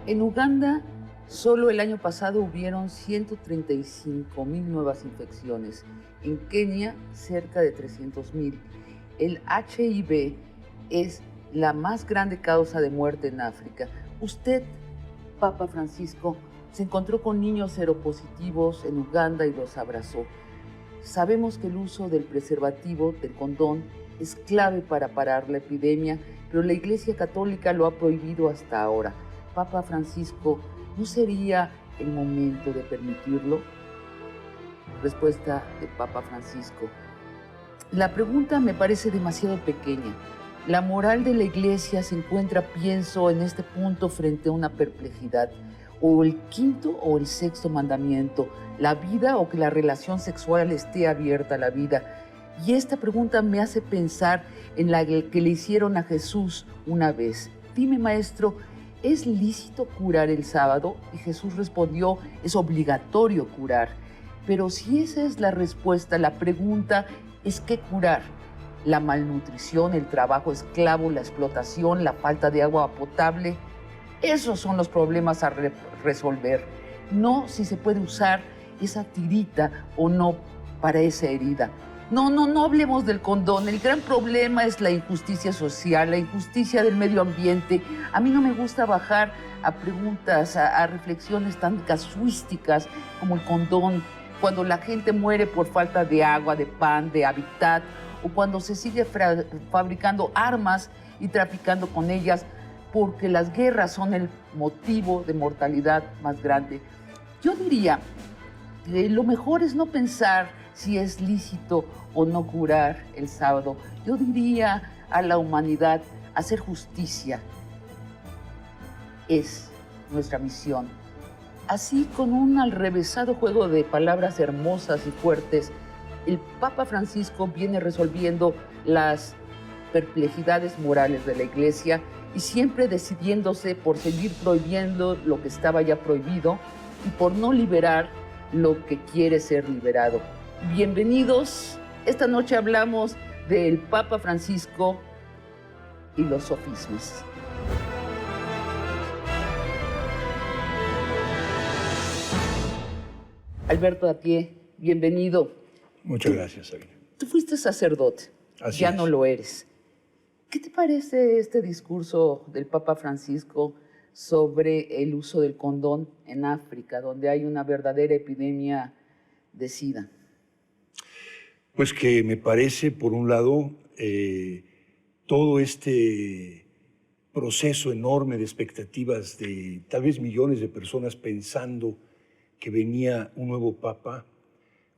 En Uganda, solo el año pasado hubieron 135,000 nuevas infecciones. En Kenia, cerca de 300,000. El HIV es la más grande causa de muerte en África. Usted, Papa Francisco, se encontró con niños seropositivos en Uganda y los abrazó. Sabemos que el uso del preservativo, del condón, es clave para parar la epidemia, pero la Iglesia Católica lo ha prohibido hasta ahora. Papa Francisco, ¿no sería el momento de permitirlo? Respuesta del Papa Francisco. La pregunta me parece demasiado pequeña. La moral de la Iglesia se encuentra, pienso, en este punto frente a una perplejidad. O el quinto o el sexto mandamiento, la vida o que la relación sexual esté abierta a la vida. Y esta pregunta me hace pensar en la que le hicieron a Jesús una vez. Dime, maestro, ¿es lícito curar el sábado? Y Jesús respondió, es obligatorio curar. Pero si esa es la respuesta, la pregunta es ¿qué curar? La malnutrición, el trabajo esclavo, la explotación, la falta de agua potable. Esos son los problemas a resolver. No si se puede usar esa tirita o no para esa herida. No hablemos del condón. El gran problema es la injusticia social, la injusticia del medio ambiente. A mí no me gusta bajar a preguntas, a reflexiones tan casuísticas como el condón, cuando la gente muere por falta de agua, de pan, de hábitat, o cuando se sigue fabricando armas y traficando con ellas, porque las guerras son el motivo de mortalidad más grande. Yo diría que lo mejor es no pensar si es lícito o no curar el sábado. Yo diría a la humanidad, hacer justicia es nuestra misión. Así, con un alrevesado juego de palabras hermosas y fuertes, el Papa Francisco viene resolviendo las perplejidades morales de la Iglesia y siempre decidiéndose por seguir prohibiendo lo que estaba ya prohibido y por no liberar lo que quiere ser liberado. Bienvenidos. Esta noche hablamos del Papa Francisco y los sofismas. Alberto Atié, bienvenido. Muchas gracias, Sabina. Tú fuiste sacerdote, Así ya es. no lo eres. ¿Qué te parece este discurso del Papa Francisco sobre el uso del condón en África, donde hay una verdadera epidemia de SIDA? Pues que me parece, por un lado, todo este proceso enorme de expectativas de tal vez millones de personas pensando que venía un nuevo Papa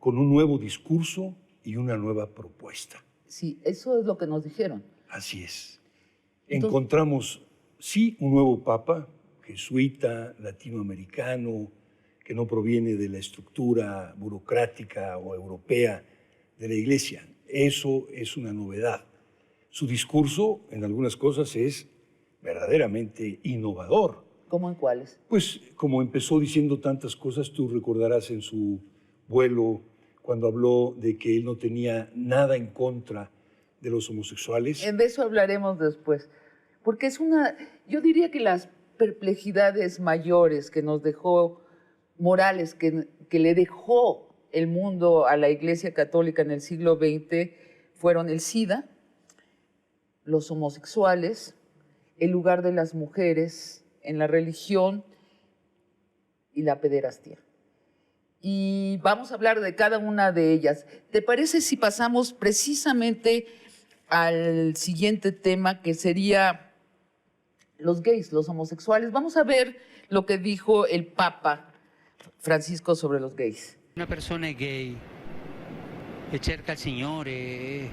con un nuevo discurso y una nueva propuesta. Sí, eso es lo que nos dijeron. Así es. Entonces, encontramos, sí, un nuevo Papa, jesuita, latinoamericano, que no proviene de la estructura burocrática o europea de la Iglesia. Eso es una novedad. Su discurso, en algunas cosas, es verdaderamente innovador. ¿Cómo en cuáles? Pues como empezó diciendo tantas cosas, tú recordarás en su vuelo cuando habló de que él no tenía nada en contra de los homosexuales. De eso hablaremos después, porque yo diría que las perplejidades mayores que nos dejó Morales, que le dejó el mundo a la Iglesia Católica en el siglo XX, fueron el SIDA, los homosexuales, el lugar de las mujeres en la religión y la pederastía. Y vamos a hablar de cada una de ellas. ¿Te parece si pasamos precisamente al siguiente tema, que sería los gays, los homosexuales? Vamos a ver lo que dijo el Papa Francisco sobre los gays. Una persona è gay e cerca il Signore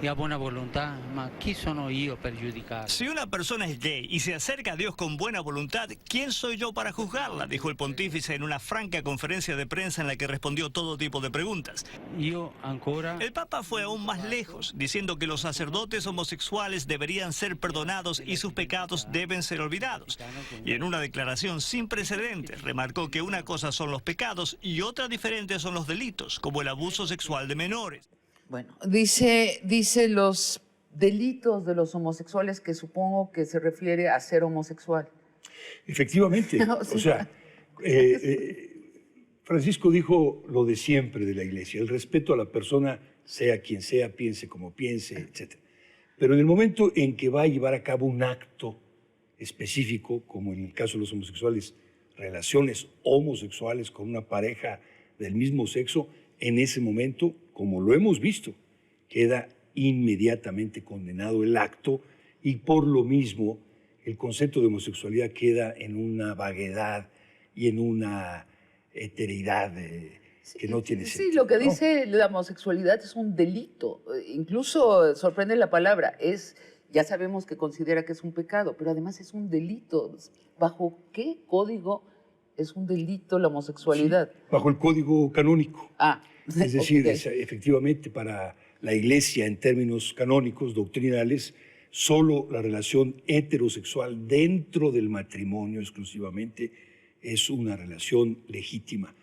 e a buona volontà, ma chi sono io per giudicare? Si una persona es gay y se acerca a Dios con buena voluntad, ¿quién soy yo para juzgarla?, dijo el pontífice en una franca conferencia de prensa en la que respondió todo tipo de preguntas. Io ancora... El Papa fue aún más lejos, diciendo que los sacerdotes homosexuales deberían ser perdonados y sus pecados deben ser olvidados. Y en una declaración sin precedentes remarcó que una cosa son los pecados y otra diferente son los delitos, como el abuso sexual de menores. Bueno, dice los delitos de los homosexuales, que supongo que se refiere a ser homosexual. Efectivamente. O sea, Francisco dijo lo de siempre de la Iglesia, el respeto a la persona, sea quien sea, piense como piense, etc. Pero en el momento en que va a llevar a cabo un acto específico, como en el caso de los homosexuales, relaciones homosexuales con una pareja del mismo sexo, en ese momento, como lo hemos visto, queda inmediatamente condenado el acto y por lo mismo el concepto de homosexualidad queda en una vaguedad y en una eteridad que no tiene sentido. Sí, lo que dice la homosexualidad es un delito. Incluso sorprende la palabra. Ya sabemos que considera que es un pecado, pero además es un delito. ¿Bajo qué código es un delito la homosexualidad? Sí, bajo el código canónico. Es decir, okay. Efectivamente, para la Iglesia, en términos canónicos, doctrinales, solo la relación heterosexual dentro del matrimonio exclusivamente es una relación legítima.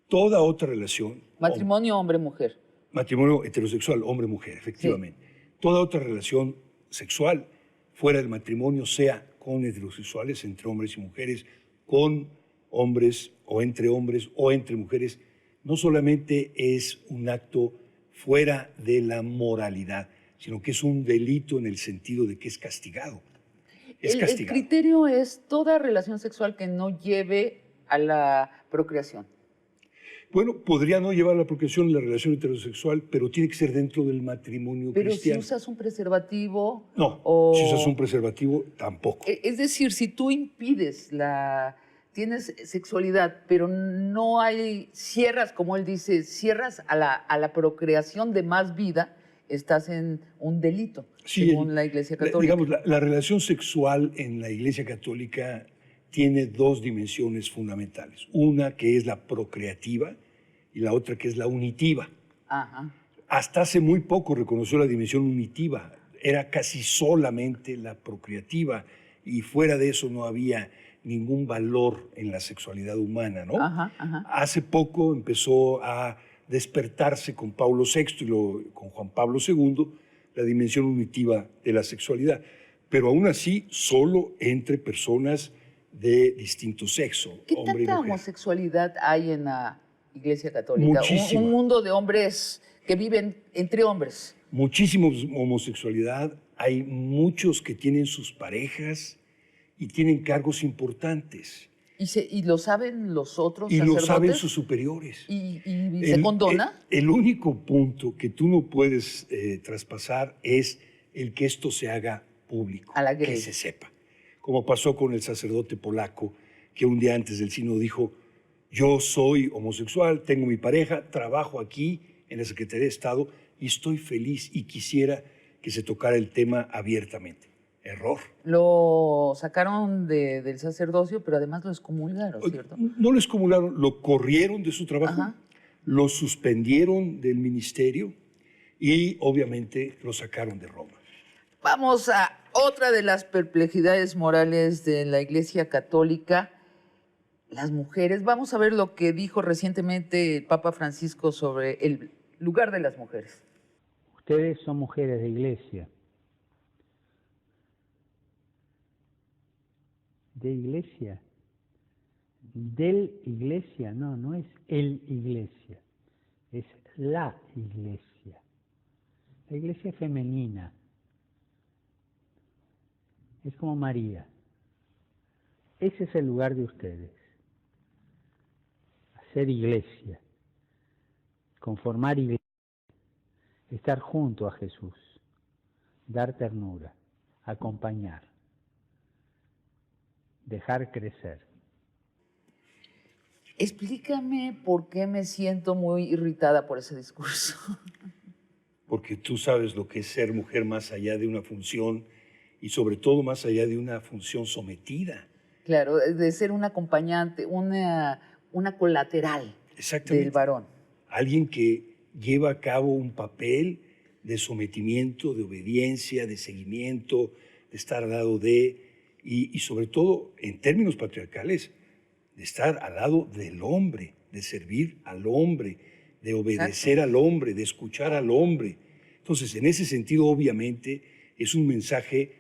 Toda otra relación... Matrimonio hombre-mujer. Matrimonio heterosexual, hombre-mujer, efectivamente. Sí. Toda otra relación sexual fuera del matrimonio, sea con heterosexuales, entre hombres y mujeres, con hombres o entre mujeres, no solamente es un acto fuera de la moralidad, sino que es un delito en el sentido de que es castigado. Es castigado. El criterio es toda relación sexual que no lleve a la procreación. Bueno, podría no llevar a la procreación en la relación heterosexual, pero tiene que ser dentro del matrimonio cristiano. Pero si usas un preservativo... No, si usas un preservativo, tampoco. Es decir, si tú impides tienes sexualidad, pero no cierras, como él dice, cierras a la procreación de más vida, estás en un delito, sí, según la Iglesia Católica. Digamos, la relación sexual en la Iglesia Católica tiene dos dimensiones fundamentales. Una que es la procreativa y la otra que es la unitiva. Ajá. Hasta hace muy poco reconoció la dimensión unitiva. Era casi solamente la procreativa y fuera de eso no había ningún valor en la sexualidad humana, ¿no? Ajá, ajá. Hace poco empezó a despertarse con Pablo VI y con Juan Pablo II la dimensión unitiva de la sexualidad, pero aún así solo entre personas de distinto sexo, ¿Qué hombre y tanta mujer. homosexualidad hay en la Iglesia Católica? Muchísima. Un mundo de hombres que viven entre hombres. Muchísima homosexualidad. Hay muchos que tienen sus parejas y tienen cargos importantes. ¿Y lo saben los otros y sacerdotes? lo saben sus superiores. ¿Y se condona? El único punto que tú no puedes traspasar es el que esto se haga público, a la que se sepa. Como pasó con el sacerdote polaco, que un día antes del sínodo dijo: yo soy homosexual, tengo mi pareja, trabajo aquí en la Secretaría de Estado y estoy feliz y quisiera que se tocara el tema abiertamente. Error. Lo sacaron del sacerdocio, pero además lo excomulgaron, ¿cierto? No lo excomulgaron, lo corrieron de su trabajo, ajá, lo suspendieron del ministerio y obviamente lo sacaron de Roma. Vamos a otra de las perplejidades morales de la Iglesia Católica, las mujeres. Vamos a ver lo que dijo recientemente el Papa Francisco sobre el lugar de las mujeres. Ustedes son mujeres de iglesia. ¿De iglesia? ¿Del iglesia? No, no es el iglesia, es la iglesia. La iglesia femenina. Es como María. Ese es el lugar de ustedes. Hacer iglesia. Conformar iglesia. Estar junto a Jesús. Dar ternura. Acompañar. Dejar crecer. Explícame por qué me siento muy irritada por ese discurso. porque tú sabes lo que es ser mujer más allá de una función y sobre todo más allá de una función sometida. Claro, de ser un acompañante, una colateral del varón. Alguien que lleva a cabo un papel de sometimiento, de obediencia, de seguimiento, de estar al lado de, y sobre todo en términos patriarcales, de estar al lado del hombre, de servir al hombre, de obedecer al hombre, de escuchar al hombre. Entonces, en ese sentido, obviamente, es un mensaje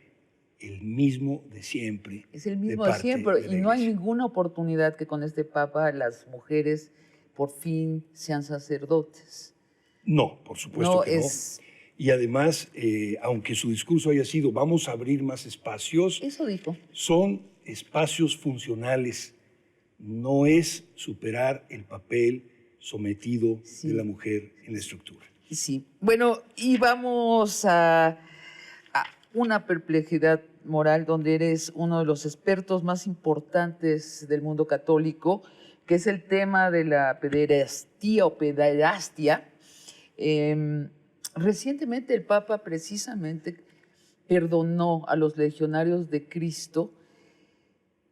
el mismo de siempre. Es el mismo de siempre, y no hay ninguna oportunidad que con este Papa las mujeres por fin sean sacerdotes. No, por supuesto que no. Y además, aunque su discurso haya sido vamos a abrir más espacios, eso dijo. Son espacios funcionales, no es superar el papel sometido de la mujer en la estructura. Sí. Bueno, y vamos a una perplejidad moral donde eres uno de los expertos más importantes del mundo católico, que es el tema de la pederastía o pederastia. Recientemente el Papa precisamente perdonó a los legionarios de Cristo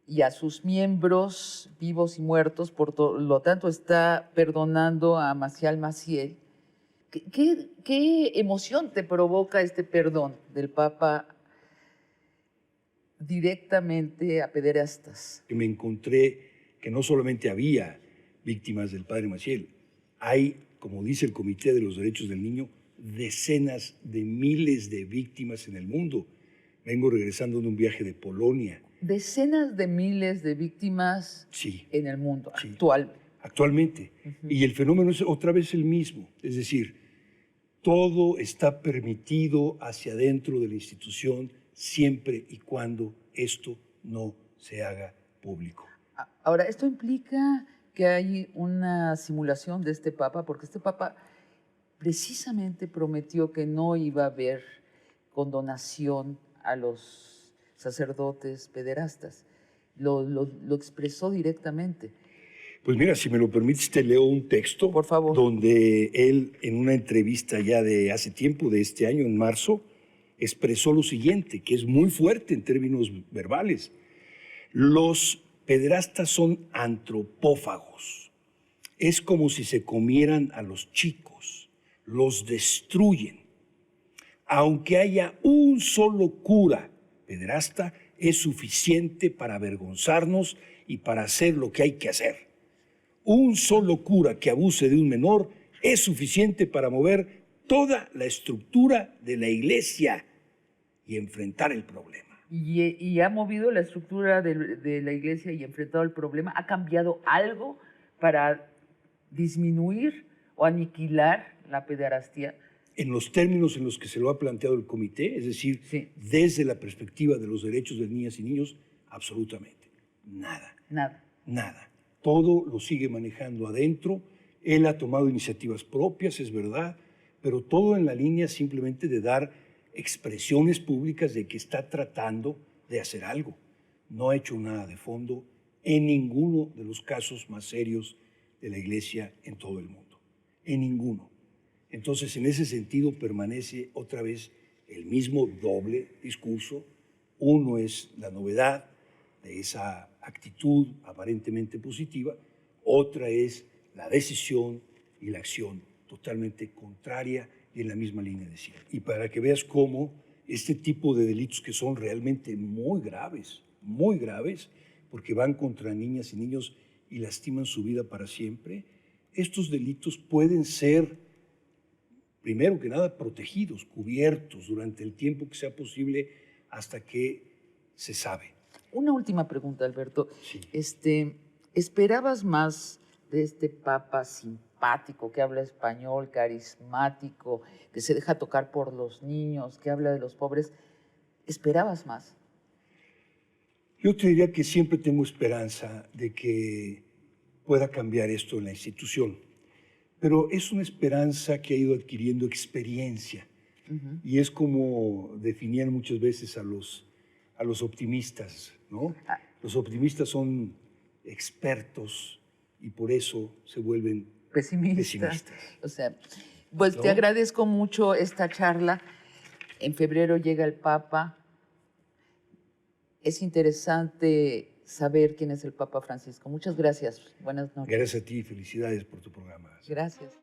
y a sus miembros vivos y muertos, por lo tanto está perdonando a Maciel Maciel. ¿Qué emoción te provoca este perdón del Papa directamente a pederastas? Me encontré que no solamente había víctimas del padre Maciel, hay, como dice el Comité de los Derechos del Niño, decenas de miles de víctimas en el mundo. Vengo regresando de un viaje de Polonia. Decenas de miles de víctimas en el mundo actualmente. Y el fenómeno es otra vez el mismo. Es decir, todo está permitido hacia adentro de la institución siempre y cuando esto no se haga público. Ahora, esto implica que hay una simulación de este Papa, porque este Papa precisamente prometió que no iba a haber condonación a los sacerdotes pederastas. Lo expresó directamente. Pues mira, si me lo permites, te leo un texto. Por favor. Donde él, en una entrevista ya de hace tiempo, de este año, en marzo, expresó lo siguiente, que es muy fuerte en términos verbales. Los pederastas son antropófagos. Es como si se comieran a los chicos, los destruyen. Aunque haya un solo cura pederasta, es suficiente para avergonzarnos y para hacer lo que hay que hacer. Un solo cura que abuse de un menor es suficiente para mover toda la estructura de la iglesia y enfrentar el problema. Y ha movido la estructura de la iglesia y enfrentado el problema. ¿Ha cambiado algo para disminuir o aniquilar la pederastía? En los términos en los que se lo ha planteado el comité, es decir, desde la perspectiva de los derechos de niñas y niños, absolutamente nada. Nada. Todo lo sigue manejando adentro. Él ha tomado iniciativas propias, es verdad, pero todo en la línea simplemente de dar expresiones públicas de que está tratando de hacer algo. No ha hecho nada de fondo en ninguno de los casos más serios de la iglesia en todo el mundo. En ninguno. Entonces, en ese sentido, permanece otra vez el mismo doble discurso. Uno es la novedad de esa actitud aparentemente positiva, otra es la decisión y la acción totalmente contraria y en la misma línea de siempre. Y para que veas cómo este tipo de delitos que son realmente muy graves, porque van contra niñas y niños y lastiman su vida para siempre, estos delitos pueden ser, primero que nada, protegidos, cubiertos durante el tiempo que sea posible hasta que se sabe. Una última pregunta, Alberto. Sí. ¿Esperabas más de este Papa simpático, que habla español, carismático, que se deja tocar por los niños, que habla de los pobres? ¿Esperabas más? Yo te diría que siempre tengo esperanza de que pueda cambiar esto en la institución, pero es una esperanza que ha ido adquiriendo experiencia. Y es como definían muchas veces a los optimistas, ¿no? Los optimistas son expertos y por eso se vuelven pesimistas. O sea, Pues ¿no? te agradezco mucho esta charla. En febrero llega el Papa. Es interesante saber quién es el Papa Francisco. Muchas gracias. Buenas noches. Gracias a ti, felicidades por tu programa. Gracias.